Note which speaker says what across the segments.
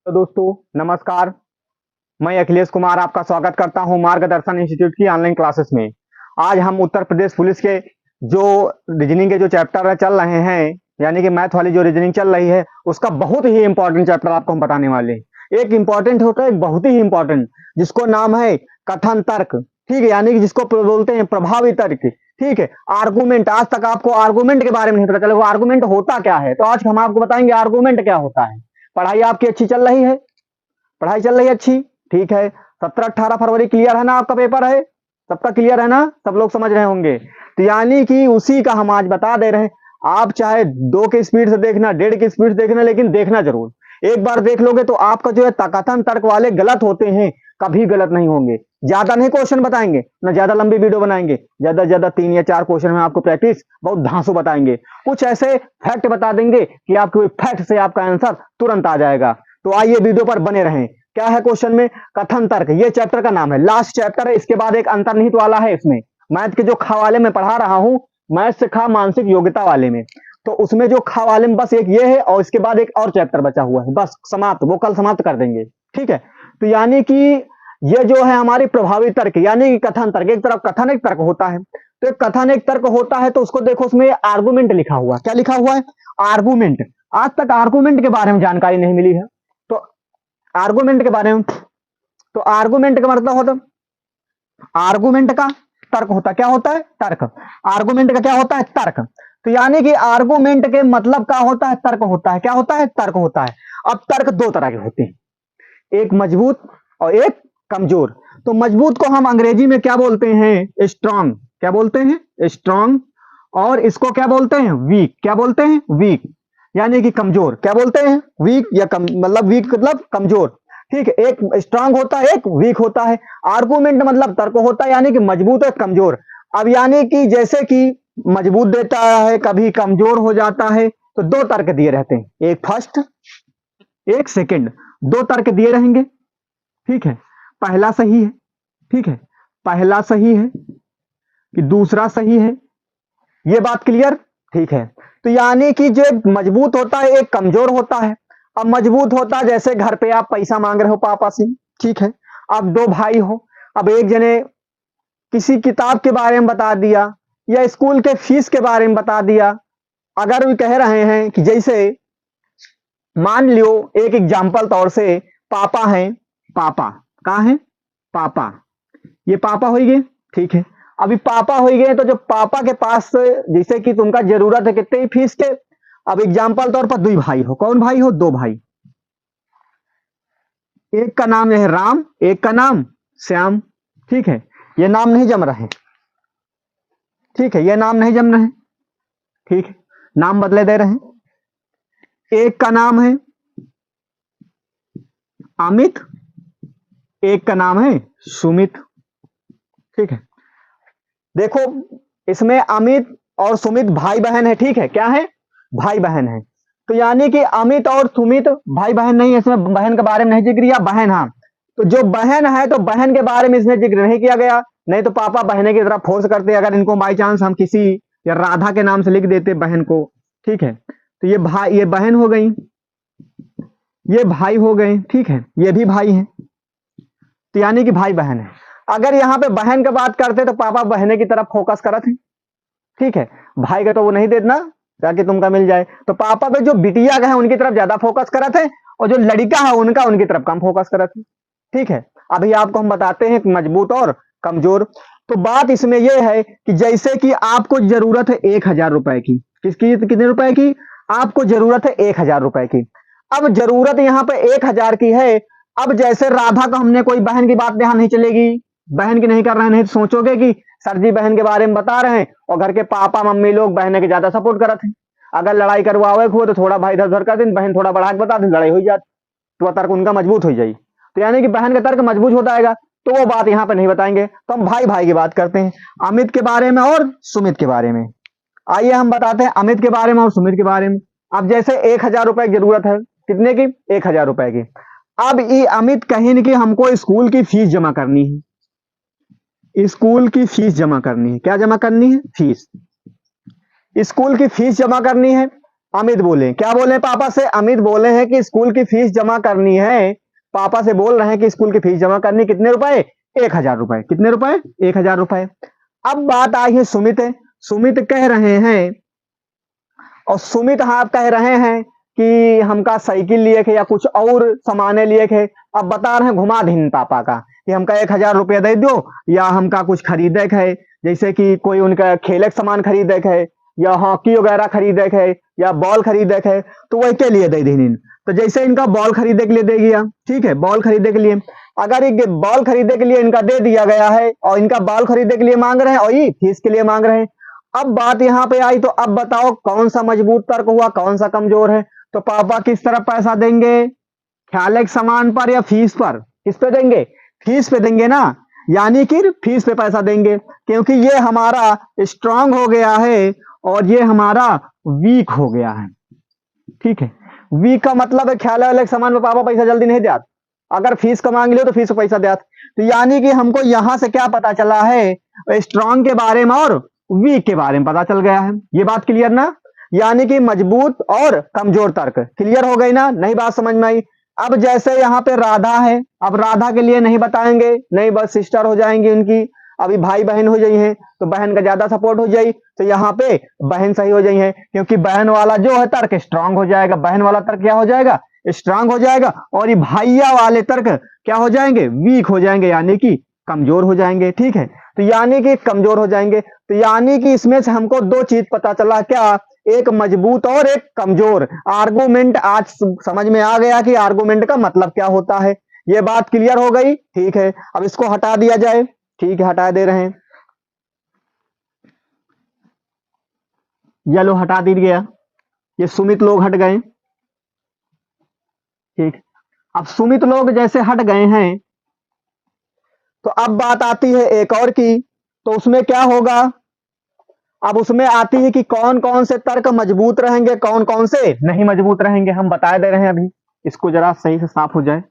Speaker 1: तो दोस्तों नमस्कार। मैं अखिलेश कुमार आपका स्वागत करता हूं मार्गदर्शन इंस्टीट्यूट की ऑनलाइन क्लासेस में। आज हम उत्तर प्रदेश पुलिस के जो रीजनिंग के जो चैप्टर चल रहे हैं, यानी कि मैथ वाली जो रीजनिंग चल रही है, उसका बहुत ही इंपॉर्टेंट चैप्टर आपको हम बताने वाले हैं। एक इंपॉर्टेंट होता है, एक बहुत ही इंपॉर्टेंट, जिसको नाम है कथन तर्क। ठीक है, यानी कि जिसको बोलते हैं प्रभावी तर्क। ठीक है, आर्गूमेंट। आज तक आपको आर्गूमेंट के बारे में नहीं पता चला, वो आर्गूमेंट होता क्या है, तो आज हम आपको बताएंगे आर्गूमेंट क्या होता है। पढ़ाई आपकी अच्छी चल रही है? पढ़ाई चल रही है अच्छी? ठीक है। 17-18 फरवरी क्लियर है ना, आपका पेपर है? सबका क्लियर है ना, सब लोग समझ रहे होंगे। तो यानी कि उसी का हम आज बता दे रहे हैं। आप चाहे 2 की स्पीड से देखना, 1.5 की स्पीड से देखना, लेकिन देखना जरूर। एक बार देख लोगे तो आपका जो है कथन तर्क वाले गलत होते हैं, कभी गलत नहीं होंगे। ज्यादा नहीं क्वेश्चन बताएंगे ना, ज्यादा लंबी वीडियो बनाएंगे। ज्यादा से ज्यादा 3 या 4 क्वेश्चन में आपको प्रैक्टिस बहुत धांसू बताएंगे। कुछ ऐसे फैक्ट बता देंगे कि आपके फैक्ट से आपका आंसर तुरंत आ जाएगा। तो आइए वीडियो पर बने रहें। क्या है क्वेश्चन में? कथन तर्क। ये चैप्टर का नाम है, लास्ट चैप्टर है। इसके बाद एक अंतर्निहित वाला है इसमें। मैथ के जो खा वाले में पढ़ा रहा हूं, मैथ से खा मानसिक योग्यता वाले में, तो उसमें जो खा वाले में बस एक ये है, और इसके बाद एक और चैप्टर बचा हुआ है, बस समाप्त। वो कल समाप्त कर देंगे। ठीक है। तो यानी कि ये जो है हमारी प्रभावी तर्क, यानी कि कथन तर्क। एक तरफ कथन, एक तर्क होता है। तो एक कथन एक तर्क होता है, तो उसको देखो, उसमें आर्गूमेंट लिखा हुआ। क्या लिखा हुआ है? आर्गूमेंट। आज तक आर्गूमेंट के बारे में जानकारी नहीं मिली है। तो आर्गूमेंट के बारे में, तो आर्गूमेंट का मतलब होता, आर्गूमेंट का तर्क होता, क्या होता है? तर्क। आर्गूमेंट का क्या होता है? तर्क। तो यानी कि आर्गूमेंट के मतलब क्या होता है? तर्क होता है। क्या होता है? तर्क होता है। अब तर्क 2 तरह के होते हैं, एक मजबूत और एक कमजोर। तो मजबूत को हम अंग्रेजी में क्या बोलते हैं? स्ट्रांग। क्या बोलते हैं? स्ट्रांग। और इसको क्या बोलते हैं? वीक। क्या बोलते हैं? वीक। यानी कि कमजोर। क्या बोलते हैं? वीक या मतलब वीक मतलब कमजोर। ठीक है, एक स्ट्रांग होता है, एक वीक होता है। आर्गूमेंट मतलब तर्क होता है, यानी कि मजबूत और कमजोर। अब यानी कि जैसे कि मजबूत देता है, कभी कमजोर हो जाता है। तो 2 तर्क दिए रहते हैं, एक फर्स्ट, एक सेकंड। 2 तर्क दिए रहेंगे। ठीक है, पहला सही है। ठीक है, पहला सही है कि दूसरा सही है, ये बात क्लियर? ठीक है। तो यानी कि जो मजबूत होता है, एक कमजोर होता है। अब मजबूत होता है, जैसे घर पे आप पैसा मांग रहे हो पापा से। ठीक है, अब 2 भाई हो। अब एक जने किसी किताब के बारे में बता दिया, या स्कूल के फीस के बारे में बता दिया। अगर भी कह रहे हैं कि जैसे मान लियो, एक एग्जाम्पल तौर से, पापा हैं, पापा कहाँ हैं? पापा, ये पापा हो गए। ठीक है, अभी पापा हो गए, तो जो पापा के पास जैसे कि तुमका जरूरत है कितने फीस के। अब एग्जाम्पल तौर पर 2 भाई हो। कौन भाई हो? 2 भाई। एक का नाम है राम, एक का नाम श्याम। ठीक है, ये नाम नहीं जम रहे। ठीक है, ये नाम नहीं जम रहे। ठीक है, नाम बदले दे रहे हैं। एक का नाम है अमित, एक का नाम है सुमित। ठीक है, देखो, इसमें अमित और सुमित भाई बहन है। ठीक है, क्या है? भाई बहन है। तो यानी कि अमित और सुमित भाई बहन नहीं है, इसमें बहन के बारे में नहीं जिक्र किया। बहन, हाँ, तो जो बहन है, तो बहन के बारे में इसमें जिक्र नहीं किया गया। नहीं तो पापा बहने की तरफ फोर्स करते, अगर इनको बाई चांस हम किसी या राधा के नाम से लिख देते बहन को। ठीक है, तो ये भाई, ये बहन हो गई, ये भाई हो गए। ठीक है, ये भी भाई है। तो यानी कि भाई बहन है। अगर यहाँ पे बहन की बात करते तो पापा बहने की तरफ फोकस करत है। ठीक है, भाई का तो वो नहीं देना ताकि तुमका मिल जाए। तो पापा पे जो बिटिया का है उनकी तरफ ज्यादा फोकस करत है, और जो लड़का है उनका उनकी तरफ कम फोकस करत है। ठीक है, अभी आपको हम बताते हैं मजबूत और कमजोर। तो बात इसमें यह है कि जैसे कि आपको जरूरत है 1,000 रुपए की। किसकी? कितने रुपए की? आपको जरूरत है 1,000 रुपए की। अब जरूरत यहाँ पे 1,000 की है। अब जैसे राधा को हमने, कोई बहन की बात यहाँ नहीं चलेगी, बहन की नहीं कर रहे हैं, नहीं तो सोचोगे कि सर जी बहन के बारे में बता रहे हैं, और घर के पापा मम्मी लोग बहन के ज्यादा सपोर्ट करते हैं। अगर लड़ाई करवावे हो तो थोड़ा भाई इधर उधर कर दें, बहन थोड़ा बढ़ा के बता दें, लड़ाई हो जाती, तो तर्क उनका मजबूत हो जाए। तो यानी कि बहन का तर्क मजबूत हो जाएगा। तो वो बात यहाँ पे नहीं बताएंगे, तो हम भाई भाई की बात करते हैं, अमित के बारे में और सुमित के बारे में। आइए हम बताते हैं अमित के बारे में और सुमित के बारे में। अब जैसे 1,000 रुपए की जरूरत है, कितने की? 1,000 रुपए की। अब ये अमित कहें कि हमको स्कूल की फीस जमा करनी है। स्कूल की फीस जमा करनी है। क्या जमा करनी है? फीस। स्कूल की फीस जमा करनी है। अमित बोले, क्या बोले पापा से? अमित बोले हैं कि स्कूल की फीस जमा करनी है। पापा से बोल रहे हैं कि स्कूल की फीस जमा करनी, कितने रुपए? 1,000 रुपए। कितने रुपए? 1,000 रुपए। अब बात आई है सुमित। सुमित कह रहे हैं, और सुमित हाँ कह रहे हैं कि हमका साइकिल लिए थे या कुछ और सामाने लिए थे। अब बता रहे हैं घुमा दिन पापा का कि हमका 1,000 रुपया दे दो, या हमका कुछ खरीदे है, जैसे कि कोई उनका खेले के सामान खरीदे है, या हॉकी वगैरह खरीदे है, या बॉल खरीदे है, तो वही के लिए दे दी। तो जैसे इनका बॉल खरीदे के लिए दे दिया, ठीक है, बॉल खरीदे के लिए, अगर ये बॉल खरीदे के लिए इनका दे दिया गया है और इनका बॉल खरीदे के लिए मांग रहे हैं और ये फीस के लिए मांग रहे हैं। अब बात यहाँ पे आई, तो अब बताओ कौन सा मजबूत तर्क हुआ, कौन सा कमजोर है? तो पापा किस तरफ पैसा देंगे? ख्याल सामान पर या फीस पर? किस पे देंगे? फीस पे देंगे ना, यानी कि फीस पे पैसा देंगे, क्योंकि ये हमारा स्ट्रांग हो गया है और ये हमारा वीक हो गया है। ठीक है, वीक का मतलब है ख्याल वाले सामान में पापा पैसा जल्दी नहीं देते, अगर फीस का मांग लियो तो फीस पे पैसा देते। तो यानी कि हमको यहां से क्या पता चला है? स्ट्रांग के बारे में और वीक के बारे में पता चल गया है। ये बात क्लियर ना? यानी कि मजबूत और कमजोर तर्क क्लियर हो गई ना? नहीं बात समझ में आई? अब जैसे यहाँ पे राधा है, अब राधा के लिए नहीं बताएंगे, नहीं बस सिस्टर हो जाएंगी उनकी, अभी भाई बहन हो जाई हैं तो बहन का ज्यादा सपोर्ट हो जाई, तो यहाँ पे बहन सही हो जाई है, क्योंकि बहन वाला जो है तर्क स्ट्रांग हो जाएगा, बहन वाला तर्क क्या हो जाएगा? स्ट्रांग हो जाएगा, और ये भैया वाले तर्क क्या हो जाएंगे? वीक हो जाएंगे, यानी कि कमजोर हो जाएंगे। ठीक है, तो यानी कि कमजोर हो जाएंगे, तो यानी कि इसमें से हमको दो चीज पता चला, क्या? एक मजबूत और एक कमजोर। आर्गुमेंट आज समझ में आ गया कि आर्गुमेंट का मतलब क्या होता है। ये बात क्लियर हो गई? ठीक है, अब इसको हटा दिया जाए। ठीक है, हटा दे रहे हैं, ये लो हटा दी गया, ये सुमित लोग हट गए। ठीक, अब सुमित लोग जैसे हट गए हैं, तो अब बात आती है एक और की, तो उसमें क्या होगा? अब उसमें आती है कि कौन कौन से तर्क मजबूत रहेंगे, कौन कौन से नहीं मजबूत रहेंगे, हम बता दे रहे हैं अभी, इसको जरा सही से साफ हो जाए।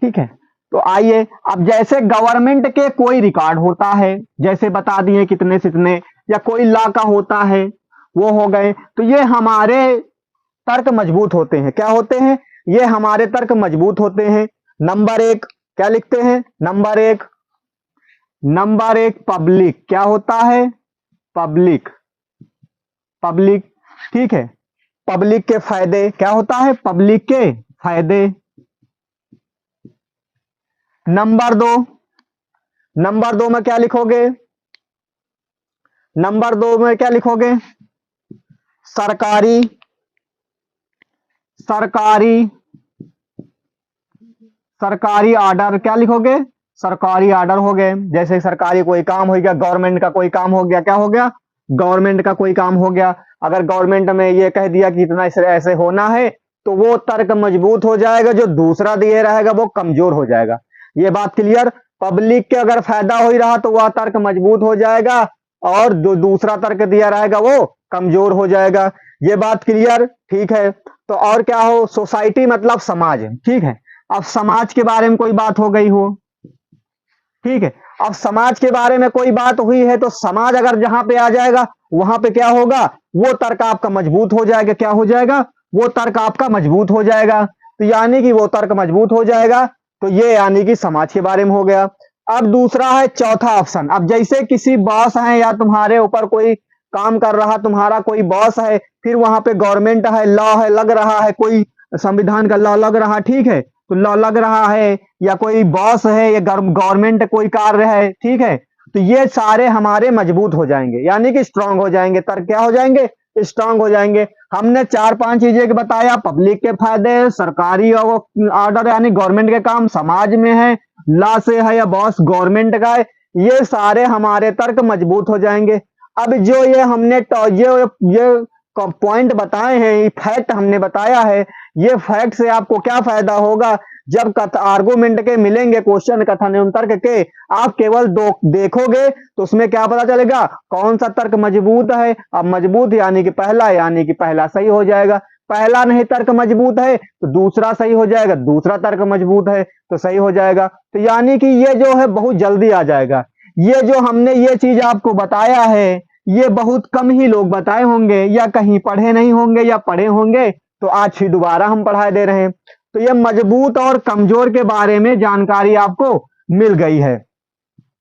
Speaker 1: ठीक है, तो आइए, अब जैसे गवर्नमेंट के कोई रिकॉर्ड होता है, जैसे बता दिए कितने से इतने, या कोई लॉ का होता है, वो हो गए, तो ये हमारे तर्क मजबूत होते हैं। क्या होते हैं? ये हमारे तर्क मजबूत होते हैं। नंबर एक क्या लिखते हैं? नंबर एक, नंबर एक पब्लिक। क्या होता है? Public, public. ठीक है, पब्लिक के फायदे। क्या होता है? पब्लिक के फायदे। नंबर दो, नंबर दो में क्या लिखोगे? नंबर दो में क्या लिखोगे? सरकारी, सरकारी, सरकारी आर्डर। क्या लिखोगे? सरकारी आर्डर हो गए, जैसे सरकारी कोई काम हो गया, गवर्नमेंट का कोई काम हो गया। क्या हो गया? गवर्नमेंट का कोई काम हो गया। अगर गवर्नमेंट में ये कह दिया कि इतना ऐसे होना है, तो वो तर्क मजबूत हो जाएगा, जो दूसरा दिए रहेगा वो कमजोर हो जाएगा। ये बात क्लियर? पब्लिक के अगर फायदा हो ही रहा तो वह तर्क मजबूत हो जाएगा, और जो दूसरा तर्क दिया रहेगा वो कमजोर हो जाएगा। ये बात क्लियर? ठीक है, तो और क्या हो? सोसाइटी मतलब समाज। ठीक है, अब समाज के बारे में कोई बात हो गई हो। ठीक है, अब समाज के बारे में कोई बात हुई है, तो समाज अगर जहां पे आ जाएगा, वहां पे क्या होगा? वो तर्क आपका मजबूत हो जाएगा। क्या हो जाएगा? वो तर्क आपका मजबूत हो जाएगा। तो यानी कि वो तर्क मजबूत हो जाएगा, तो ये यानी कि समाज के बारे में हो गया। अब दूसरा है चौथा ऑप्शन। अब जैसे किसी बॉस है, या तुम्हारे ऊपर कोई काम कर रहा, तुम्हारा कोई बॉस है, फिर वहां पे गवर्नमेंट है, लॉ है लग रहा है, कोई संविधान का लॉ लग रहा, ठीक है, तो लॉ लग रहा है, या कोई बॉस है, या गवर्नमेंट कोई कार्य है, ठीक है, तो ये सारे हमारे मजबूत हो जाएंगे, यानी कि स्ट्रांग हो जाएंगे। तर्क क्या हो जाएंगे? स्ट्रांग हो जाएंगे। हमने चार पांच चीजें बताया, पब्लिक के फायदे, सरकारी ऑर्डर यानी गवर्नमेंट के काम समाज में है, लॉ से है, या बॉस गवर्नमेंट का है, ये सारे हमारे तर्क मजबूत हो जाएंगे। अब जो ये हमने ये पॉइंट बताए हैं, ये फैक्ट हमने बताया है, ये फैक्ट से आपको क्या फायदा होगा? जब आर्गुमेंट के मिलेंगे क्वेश्चन कथन एवं तर्क के, आप केवल दो देखोगे तो उसमें क्या पता चलेगा? कौन सा तर्क मजबूत है। अब मजबूत यानी कि पहला, यानी कि पहला सही हो जाएगा। पहला नहीं तर्क मजबूत है तो दूसरा सही हो जाएगा, दूसरा तर्क मजबूत है तो सही हो जाएगा। तो यानी कि ये जो है बहुत जल्दी आ जाएगा। ये जो हमने ये चीज आपको बताया है, ये बहुत कम ही लोग बताए होंगे, या कहीं पढ़े नहीं होंगे, या पढ़े होंगे तो आज फिर दोबारा हम पढ़ा दे रहे हैं। तो ये मजबूत और कमजोर के बारे में जानकारी आपको मिल गई है।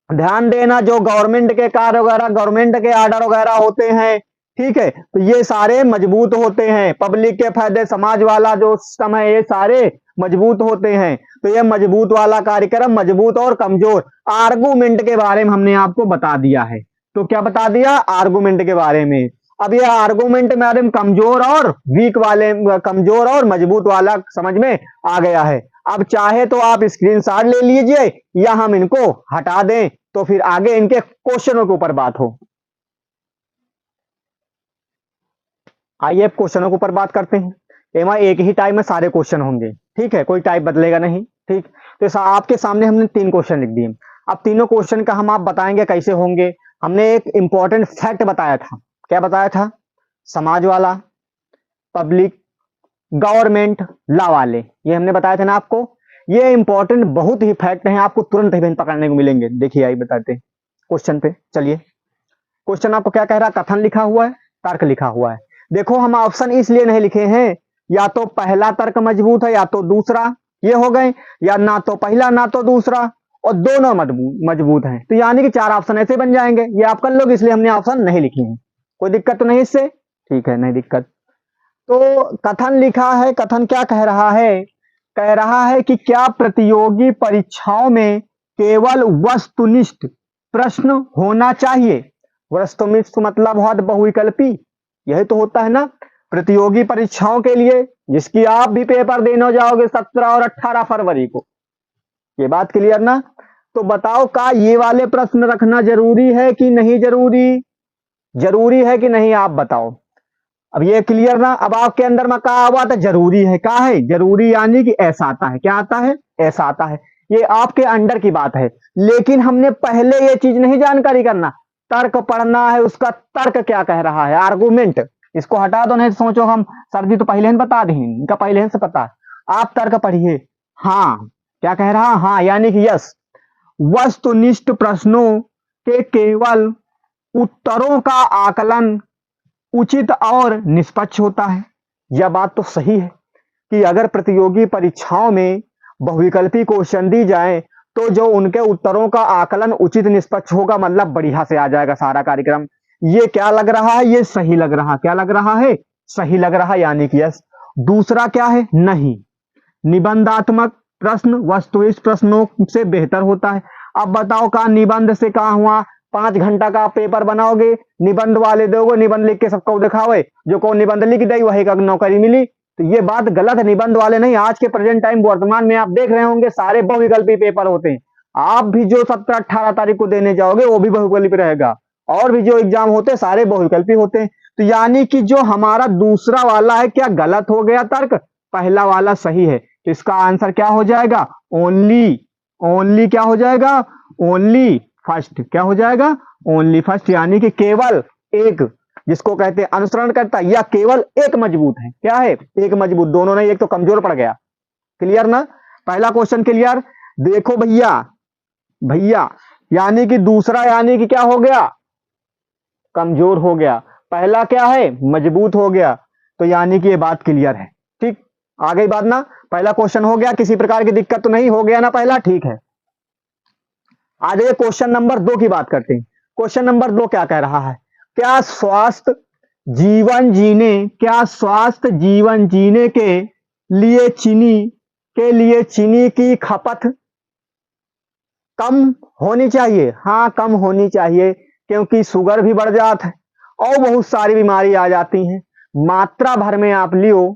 Speaker 1: ध्यान देना, जो गवर्नमेंट के कार्य वगैरह, गवर्नमेंट के ऑर्डर वगैरह होते हैं, ठीक है, तो ये सारे मजबूत होते हैं। पब्लिक के फायदे, समाज वाला जो सिस्टम है, ये सारे मजबूत होते हैं। तो ये मजबूत वाला कार्यक्रम, मजबूत और कमजोर आर्गूमेंट के बारे में हमने आपको बता दिया है। तो क्या बता दिया? आर्गूमेंट के बारे में। अब ये आर्गूमेंट में बारे में कमजोर और वीक वाले, कमजोर और मजबूत वाला समझ में आ गया है। अब चाहे तो आप स्क्रीनशॉट ले लीजिए, या हम इनको हटा दें, तो फिर आगे इनके क्वेश्चनों के ऊपर बात हो। आइए अब क्वेश्चनों के ऊपर बात करते हैं। एमा एक ही टाइप में सारे क्वेश्चन होंगे, ठीक है, कोई टाइप बदलेगा नहीं, ठीक। तो आपके सामने हमने 3 क्वेश्चन लिख दिए। अब तीनों क्वेश्चन का हम आप बताएंगे कैसे होंगे। हमने एक इंपॉर्टेंट फैक्ट बताया था। क्या बताया था? समाज वाला, पब्लिक, गवर्नमेंट, लॉ वाले, ये हमने बताया था ना आपको। ये इंपॉर्टेंट बहुत ही फैक्ट हैं, आपको तुरंत ही पकड़ने को मिलेंगे। देखिए आइए बताते हैं क्वेश्चन पे। चलिए, क्वेश्चन आपको क्या कह रहा है? कथन लिखा हुआ है, तर्क लिखा हुआ है। देखो हम ऑप्शन इसलिए नहीं लिखे हैं, या तो पहला तर्क मजबूत है या तो दूसरा, ये हो गए, या ना तो पहला ना तो दूसरा, और दोनों मजबूत हैं। तो यानी कि 4 ऑप्शन ऐसे बन जाएंगे। ये आप कर लोगे, इसलिए हमने ऑप्शन नहीं लिखे हैं। कोई दिक्कत तो नहीं इससे? ठीक है, नहीं दिक्कत। तो कथन लिखा है, कथन क्या कह रहा है? कह रहा है कि क्या प्रतियोगी परीक्षाओं में केवल वस्तुनिष्ठ प्रश्न होना चाहिए? वस्तुनिष्ठ मतलब हुआ बहुविकल्पी, यही तो होता है ना प्रतियोगी परीक्षाओं के लिए, जिसकी आप भी पेपर देने जाओगे 17 और 18 फरवरी को। ये बात क्लियर ना? तो बताओ, का ये वाले प्रश्न रखना जरूरी है कि नहीं जरूरी? जरूरी है कि नहीं, आप बताओ। अब ये क्लियर ना? अब आपके अंदर में कहा हुआ था जरूरी है, क्या है जरूरी? यानी कि ऐसा आता है। क्या आता है? ऐसा आता है। ये आपके अंडर की बात है, लेकिन हमने पहले ये चीज नहीं जानकारी करना। तर्क पढ़ना है, उसका तर्क क्या कह रहा है, आर्गुमेंट। इसको हटा दो, नहीं सोचो हम सर जी तो पहले ही बता दें, इनका पहले से पता। आप तर्क पढ़िए। हाँ, क्या कह रहा? हाँ यानी कि यस, वस्तुनिष्ठ प्रश्नों के केवल उत्तरों का आकलन उचित और निष्पक्ष होता है। यह बात तो सही है कि अगर प्रतियोगी परीक्षाओं में बहुविकल्पी क्वेश्चन दी जाए, तो जो उनके उत्तरों का आकलन उचित निष्पक्ष होगा, मतलब बढ़िया से आ जाएगा सारा कार्यक्रम। ये क्या लग रहा है? ये सही लग रहा। क्या लग रहा है? सही लग रहा, यानी कि यस। दूसरा क्या है? नहीं, निबंधात्मक प्रश्न वस्तुनिष्ठ प्रश्नों से बेहतर होता है। अब बताओ, का निबंध से कहा हुआ 5 घंटा का पेपर बनाओगे, निबंध वाले दोगे, निबंध लिख के सबको दिखाओगे, जो को निबंध लिख दे वही का नौकरी मिली। तो ये बात गलत है, निबंध वाले नहीं। आज के प्रेजेंट टाइम वर्तमान में आप देख रहे होंगे सारे बहुविकल्पी पेपर होते हैं। आप भी जो 17-18 तारीख को देने जाओगे वो भी बहुविकल्पी रहेगा, और भी जो एग्जाम होते हैं सारे बहुविकल्पी होते हैं। तो यानी कि जो हमारा दूसरा वाला है, क्या गलत हो गया तर्क? पहला वाला सही है। तो इसका आंसर क्या हो जाएगा? ओनली। ओनली क्या हो जाएगा? Only first. क्या हो जाएगा? ओनली फर्स्ट, यानी कि केवल एक, जिसको कहते हैं अनुसरण करता, या केवल एक मजबूत है। क्या है? एक मजबूत। दोनों नहीं, एक तो कमजोर पड़ गया। क्लियर ना? पहला क्वेश्चन क्लियर। देखो भैया, भैया यानी कि दूसरा यानी कि क्या हो गया? कमजोर हो गया। पहला क्या है? मजबूत हो गया। तो यानी कि ये बात क्लियर है। ठीक, आ गई बात ना? पहला क्वेश्चन हो गया, किसी प्रकार की दिक्कत तो नहीं, हो गया ना पहला? ठीक है। आज ये क्वेश्चन नंबर 2 की बात करते हैं। क्वेश्चन नंबर 2 क्या कह रहा है? क्या स्वस्थ जीवन जीने के लिए चीनी की खपत कम होनी चाहिए? हाँ, कम होनी चाहिए, क्योंकि शुगर भी बढ़ जाता है और बहुत सारी बीमारी आ जाती हैं। मात्रा भर में आप लियो,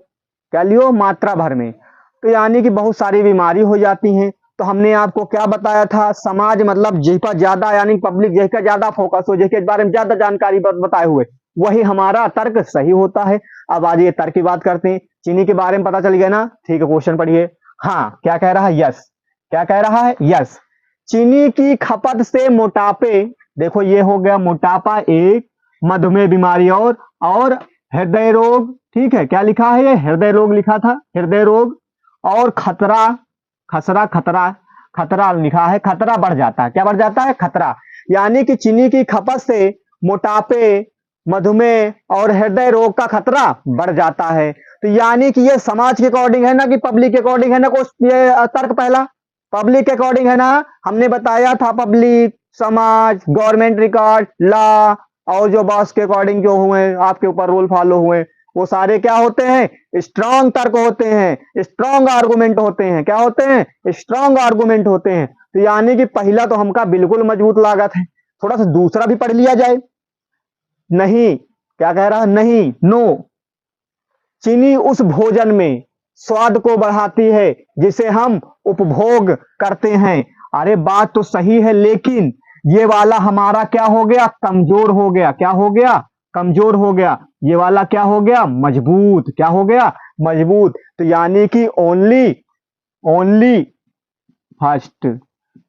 Speaker 1: क्या लियो? मात्रा भर में। तो यानी कि बहुत सारी बीमारी हो जाती हैं। तो हमने आपको क्या बताया था? समाज मतलब जिस पर ज्यादा, यानी पब्लिक जिसका ज्यादा फोकस हो, जिसके बारे में ज्यादा जानकारी बताए हुए, वही हमारा तर्क सही होता है। अब आज ये तर्क की बात करते हैं। चीनी के बारे में पता चल गया ना? ठीक है, क्वेश्चन पढ़िए। हाँ, क्या कह रहा है? यस। क्या कह रहा है? यस। चीनी की खपत से मोटापे, देखो ये हो गया मोटापा एक, मधुमेह बीमारी और हृदय रोग। ठीक है, क्या लिखा है? ये हृदय रोग लिखा था, हृदय रोग और खतरा लिखा है, खतरा बढ़ जाता है। क्या बढ़ जाता है? खतरा। यानी कि चीनी की खपत से मोटापे, मधुमेह और हृदय रोग का खतरा बढ़ जाता है। तो यानी कि ये समाज के अकॉर्डिंग है ना कि पब्लिक के अकॉर्डिंग है ना, कुछ ये तर्क पहला पब्लिक के अकॉर्डिंग है ना। हमने बताया था पब्लिक, समाज, गवर्नमेंट रिकॉर्ड, लॉ और जो बॉस के अकॉर्डिंग जो हुए, आपके ऊपर रूल फॉलो हुए, वो सारे क्या होते हैं? स्ट्रॉन्ग तर्क होते हैं, स्ट्रॉन्ग आर्गुमेंट होते हैं। क्या होते हैं? स्ट्रॉन्ग आर्गुमेंट होते हैं। तो यानी कि पहला तो हमका बिल्कुल मजबूत लागत है। थोड़ा सा दूसरा भी पढ़ लिया जाए। नहीं, क्या कह रहा है? नहीं, नो, चीनी उस भोजन में स्वाद को बढ़ाती है जिसे हम उपभोग करते हैं। अरे बात तो सही है, लेकिन ये वाला हमारा क्या हो गया? कमजोर हो गया। क्या हो गया? कमजोर हो गया। ये वाला क्या हो गया? मजबूत। क्या हो गया? मजबूत। तो यानी कि ओनली ओनली फर्स्ट,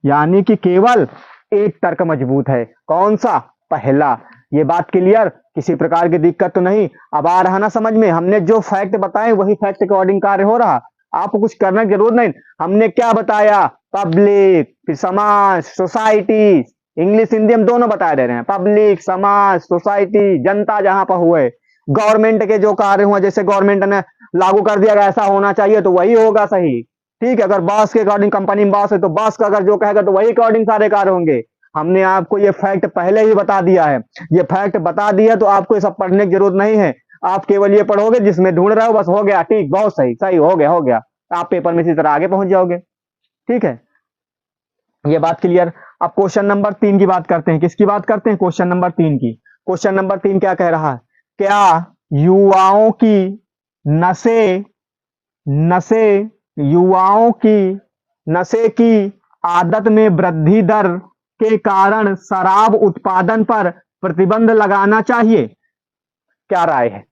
Speaker 1: यानी कि केवल एक तर्क मजबूत है। कौन सा? पहला। ये बात क्लियर? किसी प्रकार की दिक्कत तो नहीं? अब आ रहा ना समझ में? हमने जो फैक्ट बताए वही फैक्ट के अकॉर्डिंग कार्य हो रहा। आपको कुछ करने की जरूरत नहीं। हमने क्या बताया? पब्लिक, फिर समाज, सोसाइटी, इंग्लिश हिंदी हम दोनों बता दे रहे हैं। पब्लिक, समाज, सोसाइटी, जनता जहां पर हुए, गवर्नमेंट के जो कार्य हुए, जैसे गवर्नमेंट ने लागू कर दिया ऐसा होना चाहिए तो वही होगा सही। ठीक है, अगर बॉस के अकॉर्डिंग, कंपनी में बॉस है तो बॉस का अगर जो कहेगा तो वही अकॉर्डिंग सारे कार्य होंगे। हमने आपको ये फैक्ट पहले ही बता दिया है। ये फैक्ट बता दिया तो आपको ये सब पढ़ने की जरूरत नहीं है। आप केवल ये पढ़ोगे जिसमें ढूंढ रहे हो, बस हो गया। ठीक, बहुत सही, सही हो गया, हो गया। आप पेपर में इसी तरह आगे पहुंच जाओगे। ठीक है, ये बात क्लियर। अब क्वेश्चन नंबर 3 की बात करते हैं। किसकी बात करते हैं? क्वेश्चन नंबर 3 की। क्वेश्चन नंबर 3 क्या कह रहा है? क्या युवाओं की नशे नशे युवाओं की नशे की आदत में वृद्धि दर के कारण शराब उत्पादन पर प्रतिबंध लगाना चाहिए? क्या राय है?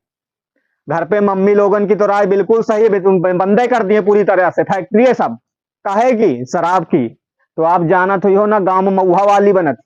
Speaker 1: घर पे मम्मी लोगन की तो राय बिल्कुल सही है, तुम बंदे कर दिए पूरी तरह से, फैक्ट्री है सब कहेगी शराब की। तो आप जाना तो हो ना, गांव में मऊहा वाली बनत,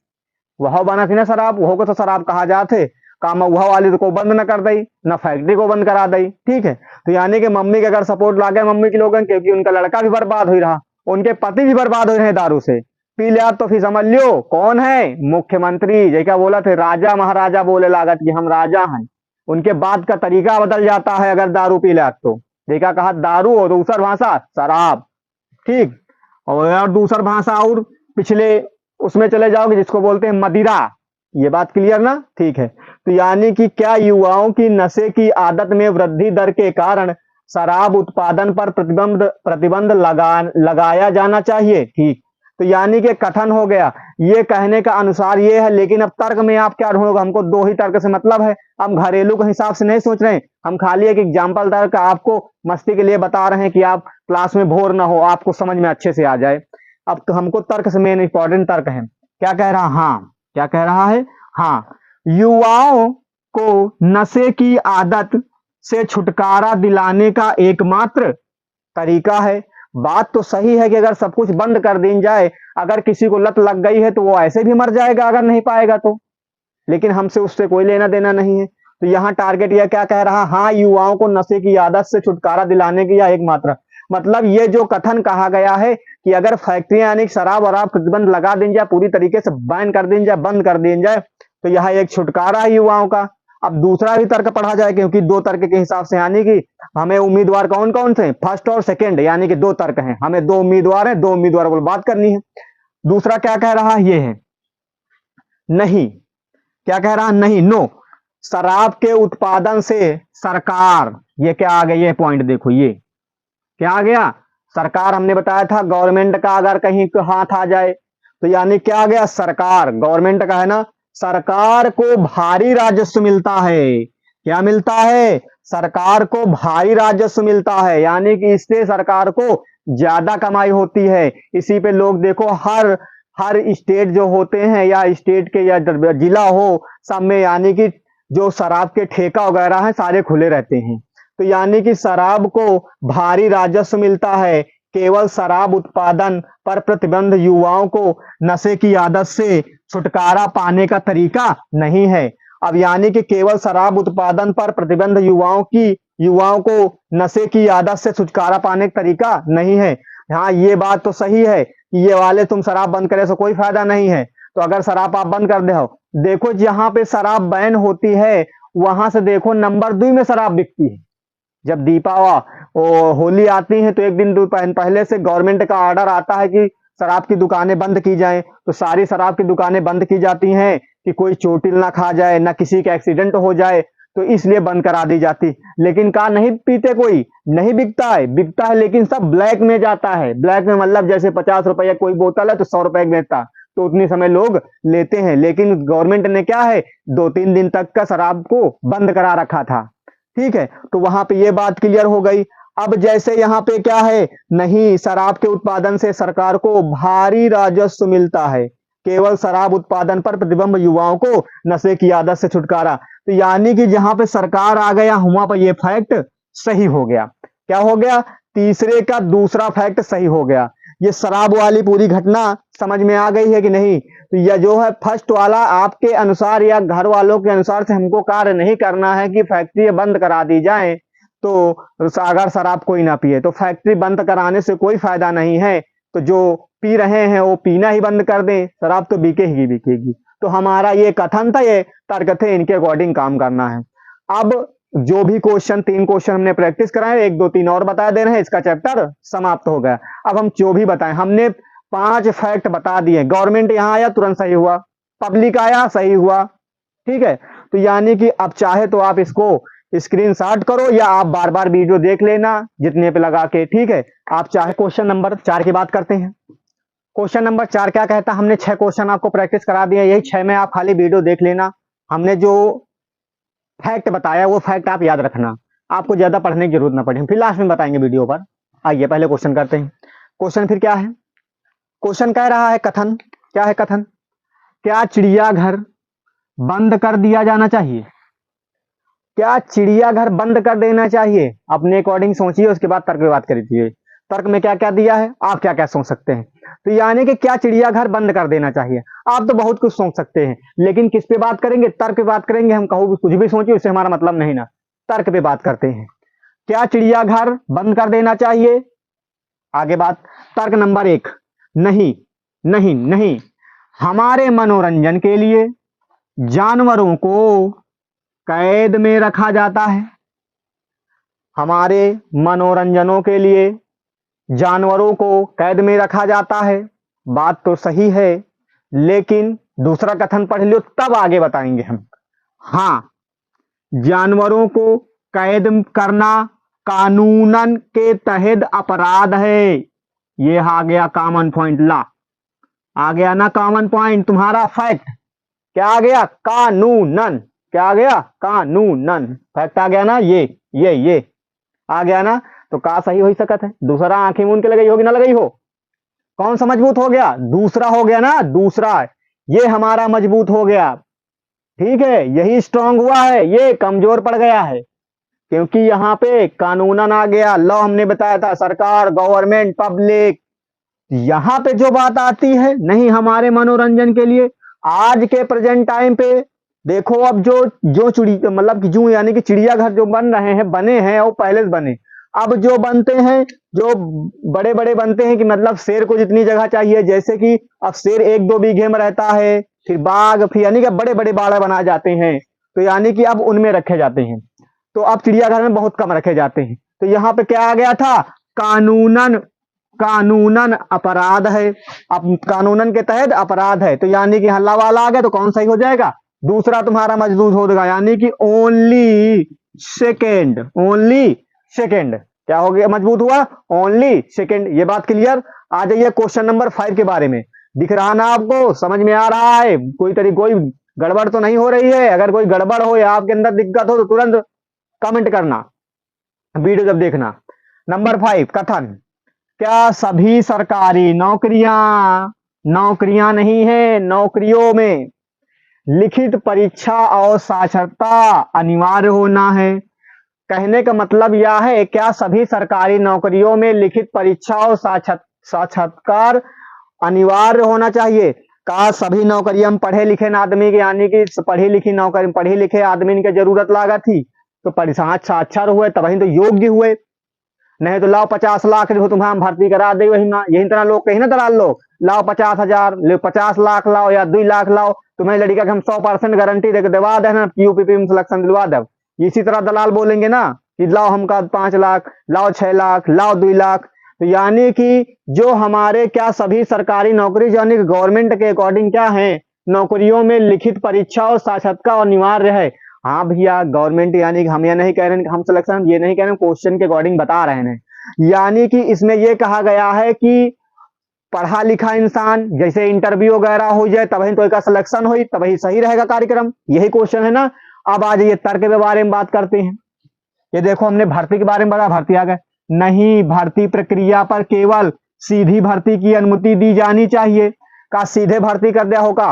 Speaker 1: वह बना थी ना शराब, वह को तो शराब कहा जाते। काम मऊहा वाली तो को बंद न कर दई, ना फैक्ट्री को बंद करा दई। ठीक है, तो यानी कि मम्मी के अगर सपोर्ट लागे मम्मी के लोगन, क्योंकि उनका लड़का भी बर्बाद हो रहा, उनके पति भी बर्बाद हो रहे हैं दारू से। पी लिया तो फिर समझ लियो कौन है? मुख्यमंत्री। जैसा बोला थे राजा महाराजा बोले लागत कि हम राजा हैं। उनके बात का तरीका बदल जाता है अगर दारू पी लिया तो। देखा कहा दारू और दूसर भाषा शराब। ठीक, और दूसर भाषा और पिछले उसमें चले जाओगे जिसको बोलते हैं मदिरा। ये बात क्लियर ना? ठीक है, तो यानी कि क्या युवाओं की नशे की आदत में वृद्धि दर के कारण शराब उत्पादन पर प्रतिबंध लगाया जाना चाहिए? ठीक, तो यानी कि कथन हो गया। ये कहने का अनुसार ये है, लेकिन अब तर्क में आप क्या ढूंढोगे? हमको दो ही तर्क से मतलब है। हम घरेलू के हिसाब से नहीं सोच रहे हैं, हम खाली एक एग्जाम्पल तर्क आपको मस्ती के लिए बता रहे हैं कि आप क्लास में बोर ना हो, आपको समझ में अच्छे से आ जाए। अब तो हमको तर्क से मेन इंपॉर्टेंट तर्क है। क्या कह रहा? हाँ, क्या कह रहा है? हाँ, युवाओं को नशे की आदत से छुटकारा दिलाने का एकमात्र तरीका है। बात तो सही है कि अगर सब कुछ बंद कर दी जाए, अगर किसी को लत लग गई है तो वो ऐसे भी मर जाएगा अगर नहीं पाएगा तो, लेकिन हमसे उससे कोई लेना देना नहीं है। तो यहाँ टारगेट यह क्या कह रहा? हाँ, युवाओं को नशे की आदत से छुटकारा दिलाने की यह एकमात्र, मतलब ये जो कथन कहा गया है कि अगर फैक्ट्रियां यानी शराब और आप प्रतिबंध लगा दी जाए, पूरी तरीके से बैन कर दी जाए, बंद कर दी जाए, तो यह एक छुटकारा है युवाओं का। अब दूसरा भी तर्क पढ़ा जाए, क्योंकि दो तर्क के हिसाब से, यानी कि हमें उम्मीदवार कौन कौन से? फर्स्ट और सेकंड, यानी कि दो तर्क हैं, हमें दो उम्मीदवार हैं, दो उम्मीदवारों को बात करनी है। दूसरा क्या कह रहा है? ये है नहीं। क्या कह रहा? नहीं, नो, शराब के उत्पादन से सरकार, ये क्या आ गया? ये पॉइंट देखो, ये क्या आ गया? सरकार। हमने बताया था गवर्नमेंट का अगर कहीं हाथ आ जाए तो यानी क्या आ गया? सरकार, गवर्नमेंट का है ना। सरकार को भारी राजस्व मिलता है। क्या मिलता है? सरकार को भारी राजस्व मिलता है, यानी कि इससे सरकार को ज्यादा कमाई होती है। इसी पे लोग देखो हर हर स्टेट जो होते हैं, या स्टेट के या जिला हो, सब में यानी कि जो शराब के ठेका वगैरह हैं सारे खुले रहते हैं। तो यानी कि शराब को भारी राजस्व मिलता है। केवल शराब उत्पादन पर प्रतिबंध युवाओं को नशे की आदत से छुटकारा पाने का तरीका नहीं है। अब यानी कि केवल शराब उत्पादन पर प्रतिबंध युवाओं को नशे की आदत से छुटकारा पाने का तरीका नहीं है। हाँ, ये बात तो सही है कि ये वाले तुम शराब बंद करे से कोई फायदा नहीं है। तो अगर शराब आप बंद कर दे हो, देखो जहां पे शराब बैन होती है वहां से देखो नंबर 2 में शराब बिकती है। जब होली आती है तो एक दिन पहले से गवर्नमेंट का ऑर्डर आता है कि शराब की दुकानें बंद की जाएं, तो सारी शराब की दुकानें बंद की जाती हैं कि कोई चोटिल ना खा जाए, ना किसी का एक्सीडेंट हो जाए, तो इसलिए बंद करा दी जाती। लेकिन कहा नहीं पीते, कोई नहीं बिकता है लेकिन सब ब्लैक में जाता है। ब्लैक में मतलब जैसे 50 रुपए कोई बोतल है तो 100 रुपए बेचता, तो उतनी समय लोग लेते हैं। लेकिन गवर्नमेंट ने क्या है 2-3 दिन तक का शराब को बंद करा रखा था। ठीक है, तो वहां पे ये बात क्लियर हो गई। अब जैसे यहाँ पे क्या है, नहीं, शराब के उत्पादन से सरकार को भारी राजस्व मिलता है, केवल शराब उत्पादन पर प्रतिबंध, युवाओं को नशे की आदत से छुटकारा। तो यानी कि जहां पे सरकार आ गया वहां पर ये फैक्ट सही हो गया। क्या हो गया, तीसरे का दूसरा फैक्ट सही हो गया। ये शराब वाली पूरी घटना समझ में आ गई है कि नहीं? तो यह जो है फर्स्ट वाला आपके अनुसार या घर वालों के अनुसार से हमको कार्य नहीं करना है कि फैक्ट्री बंद करा दी जाए, तो अगर शराब कोई ना पिए तो फैक्ट्री बंद कराने से कोई फायदा नहीं है। तो जो पी रहे हैं वो पीना ही बंद कर दें, शराब तो बिकेगी। तो हमारा ये कथन था, ये तर्क थे, इनके अकॉर्डिंग काम करना है। अब जो भी 3 क्वेश्चन हमने प्रैक्टिस कराए, 1 2 3 और बता दे रहे हैं, इसका चैप्टर समाप्त हो गया। अब हम जो भी बताएं, हमने 5 फैक्ट बता दिए। गवर्नमेंट यहां आया तुरंत सही हुआ, पब्लिक आया सही हुआ। ठीक है, तो यानी कि अब चाहे तो आप इसको स्क्रीनशॉट करो या आप बार बार वीडियो देख लेना जितने पे लगा के। ठीक है, आप चाहे क्वेश्चन नंबर 4 की बात करते हैं। क्वेश्चन नंबर 4 क्या कहता है, हमने 6 क्वेश्चन आपको प्रैक्टिस करा दिया, यही 6 में आप खाली वीडियो देख लेना। हमने जो फैक्ट बताया वो फैक्ट आप याद रखना, आपको ज्यादा पढ़ने की जरूरत ना पड़े, फिर लास्ट में बताएंगे वीडियो पर। आइए पहले क्वेश्चन करते हैं। क्वेश्चन फिर क्या है, क्वेश्चन कह रहा है कथन, क्या है कथन, क्या चिड़ियाघर बंद कर दिया जाना चाहिए? क्या चिड़ियाघर बंद कर देना चाहिए? अपने अकॉर्डिंग सोचिए, उसके बाद तर्क में बात करिए। तर्क में क्या क्या दिया है, आप क्या क्या सोच सकते हैं। तो यानी कि क्या चिड़ियाघर बंद कर देना चाहिए, आप तो बहुत कुछ सोच सकते हैं, लेकिन किस पे बात करेंगे, तर्क पे बात करेंगे। हम कहो कुछ भी सोचिए, उससे हमारा मतलब नहीं ना, तर्क पे बात करते हैं। क्या चिड़ियाघर बंद कर देना चाहिए? आगे बात, तर्क नंबर 1, नहीं नहीं नहीं, हमारे मनोरंजन के लिए जानवरों को कैद में रखा जाता है। हमारे मनोरंजनों के लिए जानवरों को कैद में रखा जाता है, बात तो सही है, लेकिन दूसरा कथन पढ़ लो तब आगे बताएंगे हम। हाँ, जानवरों को कैद करना कानूनन के तहत अपराध है। ये आ गया कॉमन पॉइंट, ला आ गया ना कॉमन पॉइंट, तुम्हारा फैक्ट क्या आ गया, कानूनन। क्या आ गया, कानूनन, फैक्ट आ गया ना, ये आ गया ना। तो का सही हो सकत है, दूसरा आंखें मूंद के लगाई होगी ना लगाई हो, कौन सा मजबूत हो गया, दूसरा हो गया ना, दूसरा ये हमारा मजबूत हो गया। ठीक है, यही स्ट्रांग हुआ है, ये कमजोर पड़ गया है, क्योंकि यहाँ पे कानूनन आ गया। लॉ हमने बताया था, सरकार, गवर्नमेंट, पब्लिक। यहाँ पे जो बात आती है, नहीं हमारे मनोरंजन के लिए, आज के प्रेजेंट टाइम पे देखो, अब जो मतलब कि जो यानी कि चिड़ियाघर जो बन रहे हैं, बने हैं और पहले से बने, अब जो बनते हैं, जो बड़े बड़े बनते हैं कि मतलब शेर को जितनी जगह चाहिए, जैसे कि अब शेर 1-2 बीघे में रहता है, फिर बाघ, फिर यानी कि बड़े बड़े बाड़ा बनाए जाते हैं, तो यानी कि अब उनमें रखे जाते हैं। तो अब चिड़ियाघर में बहुत कम रखे जाते हैं। तो यहाँ पे क्या आ गया था, कानूनन अपराध है। अब कानूनन के तहत अपराध है, तो यानी कि हल्ला वाला आ गया, तो कौन सही हो जाएगा, दूसरा तुम्हारा मजबूत हो जाएगा, यानी कि ओनली सेकेंड क्या हो गया, मजबूत हुआ, ओनली सेकेंड। ये बात क्लियर। आ जाइए क्वेश्चन नंबर 5 के बारे में। दिख रहा ना आपको, समझ में आ रहा है, कोई गड़बड़ तो नहीं हो रही है? अगर कोई गड़बड़ हो या आपके अंदर दिक्कत हो तो तुरंत कमेंट करना, वीडियो जब देखना। नंबर 5 कथन, क्या सभी सरकारी नौकरियां नहीं है, नौकरियों में लिखित परीक्षा और साक्षरता अनिवार्य होना है? कहने का मतलब यह है, क्या सभी सरकारी नौकरियों में लिखित परीक्षा और साक्षात्कार अनिवार्य होना चाहिए? का सभी नौकरियां में पढ़े लिखे आदमी के, यानी कि पढ़े लिखे आदमी की जरूरत लागा थी, तो साक्षर हुए तभी तो योग्य हुए, नहीं तो लाओ 50 लाख हो तुम्हारा भर्ती करा दे, वही ना, यही तरह लोग कहीं ना दलाल लोग लाओ 50,000, ले 50 लाख लाओ या 2 लाख लाओ, तुम्हें लड़का के हम 100% गारंटी देके दिलवा दे ना, यूपीपी में सिलेक्शन दिलवा दे। इसी तरह दलाल बोलेंगे ना कि लाओ हमका 5 लाख, लाओ 6 लाख, लाओ 2 लाख। तो यानी कि जो हमारे क्या सभी सरकारी नौकरी यानी गवर्नमेंट के अकॉर्डिंग क्या है, नौकरियों में लिखित परीक्षा और साक्षात्कार अनिवार्य है। हाँ भैया, गवर्नमेंट यानी कि हम ये नहीं कह रहे हैं कि हम सिलेक्शन ये नहीं कह रहे हैं, क्वेश्चन के अकॉर्डिंग बता रहे हैं। यानी कि इसमें यह कहा गया है कि पढ़ा लिखा इंसान जैसे इंटरव्यू वगैरह हो जाए तभी तो एक सिलेक्शन हुई, तभी सही रहेगा कार्यक्रम, यही क्वेश्चन है ना। अब आ जाइए तर्क के बारे में बात करते हैं। ये देखो हमने भर्ती के बारे में बताया, भर्ती आ गए नहीं, भर्ती प्रक्रिया पर केवल सीधी भर्ती की अनुमति दी जानी चाहिए। का सीधे भर्ती कर दिया होगा,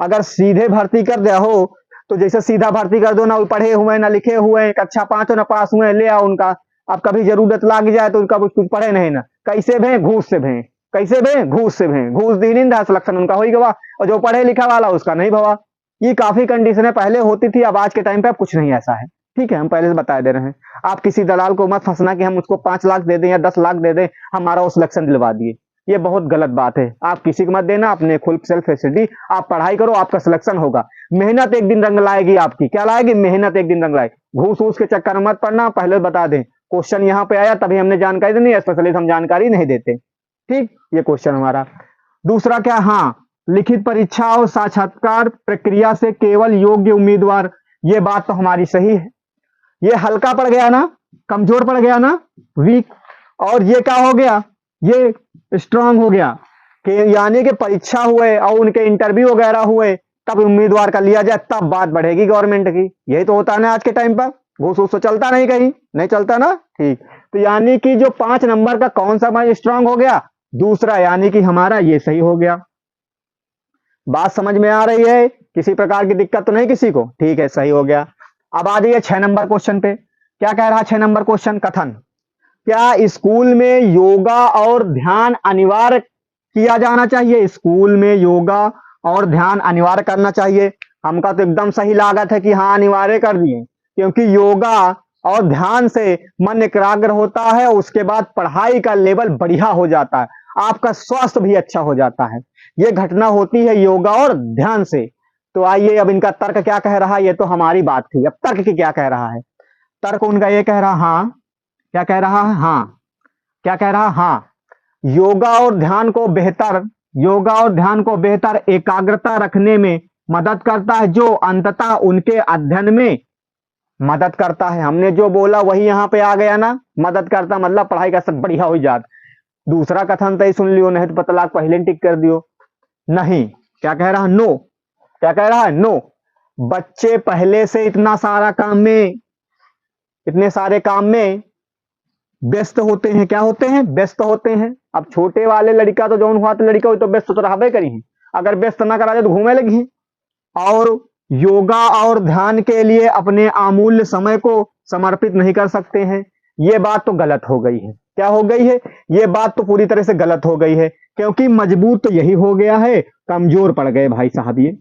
Speaker 1: अगर सीधे भर्ती कर दिया हो तो जैसे सीधा भर्ती कर दो ना, पढ़े हुए ना लिखे हुए, कक्षा 5 ना पास हुए, ले आओ उनका। अब कभी जरूरत लग जाए तो उनका कुछ पढ़े नहीं ना, कैसे भें, घूस से भें, कैसे भें, घूस से भें, घूस दी नहीं सिलेक्शन उनका हो गवा, और जो पढ़े लिखा वाला उसका नहीं भवा। ये काफी कंडीशनें पहले होती थी, अब आज के टाइम पे अब कुछ नहीं ऐसा है। ठीक है, हम पहले से बता दे रहे हैं। आप किसी दलाल को मत फंसना कि हम उसको 5 लाख दे दें या 10 लाख दे दें, हमारा वो सिलेक्शन दिलवा दिए, ये बहुत गलत बात है। आप किसी को मत देना, अपने खुद सेल्फ फैसिलिटी, आप पढ़ाई करो, आपका सिलेक्शन होगा। मेहनत एक दिन रंग लाएगी आपकी, क्या लाएगी, मेहनत एक दिन रंग लाएगी। घूस घूस के चक्कर में मत पड़ना, पहले बता दें क्वेश्चन यहाँ पे आया तभी हमने जानकारी देनी है, स्पेशली हम जानकारी नहीं देते। ठीक, ये क्वेश्चन हमारा। दूसरा क्या, हाँ, लिखित परीक्षा और साक्षात्कार प्रक्रिया से केवल योग्य उम्मीदवार, ये बात तो हमारी सही है। ये हल्का पड़ गया ना, कमजोर पड़ गया ना, वीक, और ये क्या हो गया, ये स्ट्रांग हो गया कि यानी कि परीक्षा हुए और उनके इंटरव्यू वगैरह हुए तब उम्मीदवार का लिया जाए, तब बात बढ़ेगी गवर्नमेंट की। यही तो होता है ना आज के टाइम पर, घूस घूस तो चलता नहीं, कहीं नहीं चलता ना। ठीक, तो यानी कि जो 5 नंबर का कौन सा पॉइंट स्ट्रांग हो गया, दूसरा, यानी कि हमारा ये सही हो गया। बात समझ में आ रही है, किसी प्रकार की दिक्कत तो नहीं किसी को, ठीक है, सही हो गया। अब आ जाइए 6 नंबर क्वेश्चन पे। क्या कह रहा 6 नंबर क्वेश्चन, कथन, क्या स्कूल में योगा और ध्यान अनिवार्य किया जाना चाहिए, स्कूल में योगा और ध्यान अनिवार्य करना चाहिए। हमका तो एकदम सही लागत है कि हाँ अनिवार्य कर दिए, क्योंकि योगा और ध्यान से मन एकाग्र होता है, उसके बाद पढ़ाई का लेवल बढ़िया हो जाता है, आपका स्वास्थ्य भी अच्छा हो जाता है। ये घटना होती है योगा और ध्यान से। तो आइए अब इनका तर्क क्या कह रहा है, ये तो हमारी बात थी, अब तर्क की क्या कह रहा है। तर्क उनका ये कह रहा, हाँ, क्या कह रहा है, हाँ, क्या कह रहा, हाँ, योगा और ध्यान को बेहतर एकाग्रता रखने में मदद करता है, जो अंततः उनके अध्ययन में मदद करता है। हमने जो बोला वही यहाँ पे आ गया ना, मदद करता मतलब पढ़ाई का सब बढ़िया हो जाता। दूसरा कथन तो ही सुन लियो, नहीं तो पता लाख पहले टिक कर दियो। नहीं, क्या कह रहा है, नो, क्या कह रहा है, नो, बच्चे पहले से इतने सारे काम में व्यस्त होते हैं, क्या होते हैं, व्यस्त होते हैं। अब छोटे वाले लड़का तो जो हुआ तो लड़का हुई तो व्यस्त तो रहबे करी है, अगर व्यस्त ना करा जाए तो घूमे लगी। और योगा और ध्यान के लिए अपने अमूल्य समय को समर्पित नहीं कर सकते हैं। ये बात तो गलत हो गई है, क्या हो गई है, ये बात तो पूरी तरह से गलत हो गई है, क्योंकि मजबूत तो यही हो गया है, कमजोर पड़ गए भाई साहब। ये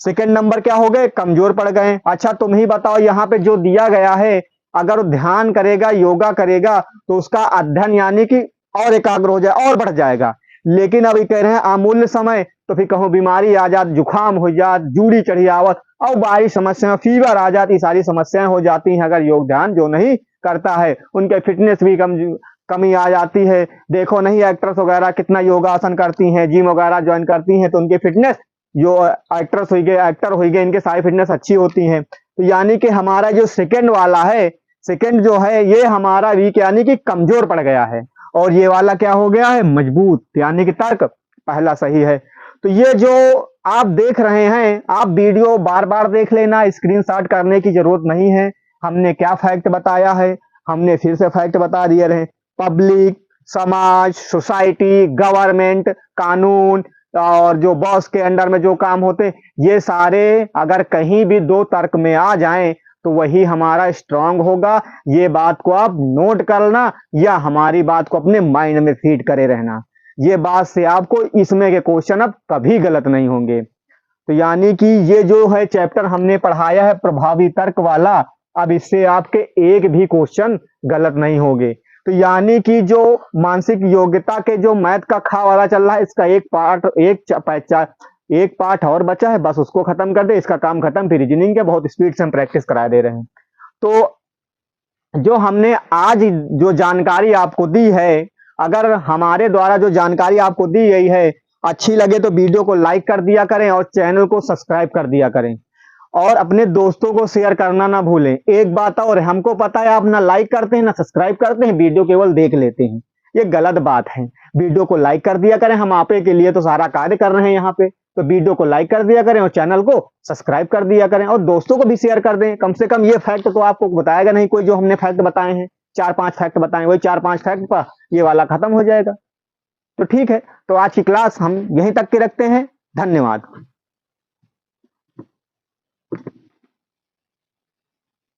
Speaker 1: सेकंड नंबर क्या हो गए, कमजोर पड़ गए। अच्छा तुम ही बताओ, यहाँ पे जो दिया गया है, अगर ध्यान करेगा, योगा करेगा तो उसका अध्ययन यानी कि और एकाग्र हो जाए और बढ़ जाएगा। लेकिन अभी कह रहे हैं अमूल्य समय, तो फिर कहूं बीमारी आ जात, जुकाम हो जात, जूड़ी चढ़ी आवत और बारी समस्या, फीवर आ जाती, सारी समस्याएं हो जाती हैं अगर योग ध्यान जो नहीं करता है। उनके फिटनेस भी कमी आ जाती है। देखो नहीं एक्ट्रेस वगैरह कितना योगासन करती हैं, जिम वगैरह ज्वाइन करती हैं, तो उनकी फिटनेस, जो एक्ट्रेस हुई गए, एक्टर हुई गए, इनके सारी फिटनेस अच्छी होती है। तो यानी कि हमारा जो सेकंड वाला है, सेकंड जो है ये हमारा वीक यानी कि कमजोर पड़ गया है, और ये वाला क्या हो गया है, मजबूत, यानी कि तर्क पहला सही है। तो ये जो आप देख रहे हैं, आप वीडियो बार बार देख लेना, स्क्रीनशॉट करने की जरूरत नहीं है। हमने क्या फैक्ट बताया है, हमने फिर से फैक्ट बता दिए रहे। पब्लिक, समाज, सोसाइटी, गवर्नमेंट, कानून और जो बॉस के अंडर में जो काम होते, ये सारे अगर कहीं भी 2 तर्क में आ जाएं तो वही हमारा स्ट्रांग होगा। ये बात को आप नोट करना या हमारी बात को अपने माइंड में फीड करे रहना। ये बात से आपको इसमें के क्वेश्चन अब कभी गलत नहीं होंगे। तो यानी कि ये जो है चैप्टर हमने पढ़ाया है प्रभावी तर्क वाला, अब इससे आपके एक भी क्वेश्चन गलत नहीं होंगे। तो यानी कि जो मानसिक योग्यता के जो मैथ का खा वाला चल रहा है, इसका एक पार्ट और बचा है, बस उसको खत्म कर दे, इसका काम खत्म। फिर रीजनिंग के बहुत स्पीड से हम प्रैक्टिस करा दे रहे हैं। तो जो हमने आज जो जानकारी आपको दी है, अगर हमारे द्वारा जो जानकारी आपको दी गई है अच्छी लगे तो वीडियो को लाइक कर दिया करें और चैनल को सब्सक्राइब कर दिया करें और अपने दोस्तों को शेयर करना ना भूलें। एक बात और है, हमको पता है आप ना लाइक करते हैं ना सब्सक्राइब करते हैं, वीडियो केवल देख लेते हैं, ये गलत बात है। वीडियो को लाइक कर दिया करें, हम आपे के लिए तो सारा कार्य कर रहे हैं यहाँ पे, तो वीडियो को लाइक कर दिया करें और चैनल को सब्सक्राइब कर दिया करें और दोस्तों को भी शेयर कर दें। कम से कम ये फैक्ट तो आपको बताएगा नहीं कोई, जो हमने फैक्ट बताए हैं, 4-5 फैक्ट बताए, वही 4-5 फैक्ट पर ये वाला खत्म हो जाएगा। तो ठीक है, तो आज की क्लास हम यहीं तक के रखते हैं। धन्यवाद।